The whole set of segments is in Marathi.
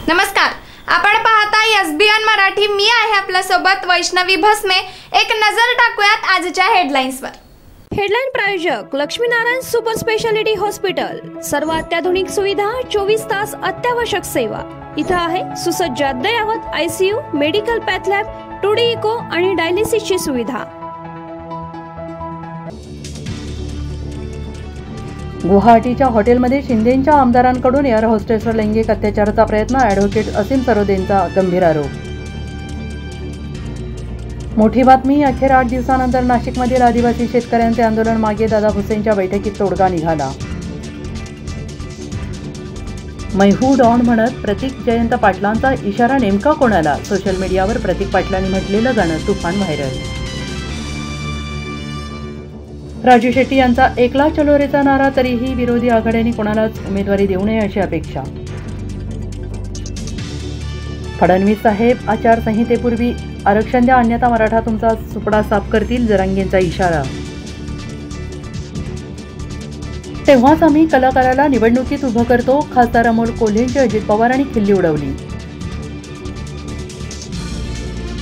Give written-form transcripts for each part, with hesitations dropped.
नमस्कार, आपण पाहता एसबीएन मराठी। मी आहे आपल्या सोबत वैष्णवी भस्मे। एक नजर टाकूयात आजच्या हेडलाईन्सवर। हेडलाईन प्रायोजक लक्ष्मीनारायण सुपर स्पेशालिटी हॉस्पिटल। सर्व अत्याधुनिक सुविधा, 24 तास अत्यावश्यक सेवा। इथे आहे सुसज्ज अद्ययावत ICU, medical path lab, 2D echo आणि डायलिसिसची सुविधा। गुवाहाटीच्या हॉटेलमध्ये शिंदेंच्या आमदारांकडून एअर होस्टेसवर लैंगिक अत्याचाराचा प्रयत्न, ॲडव्होकेट असीम सरोदेंचा गंभीर आरोप। मोठी बातमी, अखेर 8 दिवसानंतर नाशिकमधील आदिवासी शेतकऱ्यांचे आंदोलन मागे, दादा भुसेंच्या बैठकीत तोडगा निघाला। मै हू डॉन म्हणत प्रतीक जयंत पाटलांचा इशारा नेमका कोणाला? सोशल मीडियावर प्रतीक पाटलांनी म्हटलेलं गाणं तुफान व्हायरल। राजू शेट्टी यांचा एकला चलो रेचा नारा, तरीही विरोधी आघाड्यांनी कोणालाच उमेदवारी देऊ नये अशी अपेक्षा। फडणवीस साहेब, आचारसंहितेपूर्वी आरक्षण द्या, अन्यथा मराठा तुमचा सुपडा साफ करतील, जरांगेंचा इशारा। तेव्हाच आम्ही कलाकाराला निवडणुकीत उभं करतो, खासदार अमोल कोल्हेंची अजित पवारांनी खिल्ली उडवली।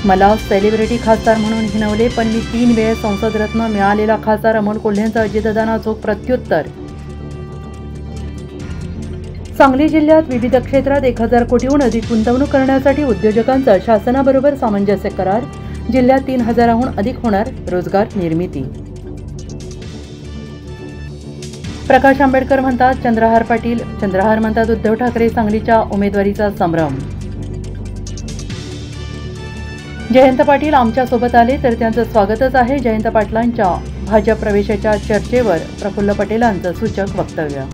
मला सेलिब्रिटी खासदार म्हणून हिणवले, पण मी 3 वेळेस संसद रत्न मिळालेला खासदार अमोल कोल्हेंचा अजितदादांना चोख प्रत्युत्तर। सांगली जिल्ह्यात विविध क्षेत्रात 1000 कोटीहून अधिक गुंतवणूक करण्यासाठी उद्योजकांचा शासनाबरोबर सामंजस्य करार, जिल्ह्यात 3000हून अधिक होणार रोजगार निर्मिती। प्रकाश आंबेडकर म्हणतात चंद्रहार पाटील, चंद्रहार म्हणतात उद्धव ठाकरे, सांगलीच्या उमेदवारीचा संभ्रम। जयंत पाटील आमच्या सोबत आले तर त्यांचं स्वागतच आहे, जयंत पाटलांच्या भाजप प्रवेशाच्या चर्चेवर प्रफुल्ल पटेलांचं सूचक वक्तव्य।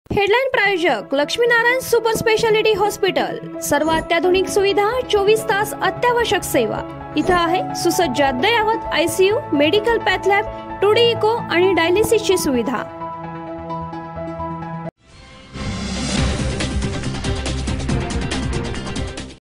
हेडलाईन प्रायोजक लक्ष्मीनारायण सुपर स्पेशालिटी हॉस्पिटल। सर्व अत्याधुनिक सुविधा, 24 तास अत्यावश्यक सेवा। इथे आहे सुसज्ज अद्ययावत ICU, medical path lab, 2D echo आणि डायलिसिसची सुविधा।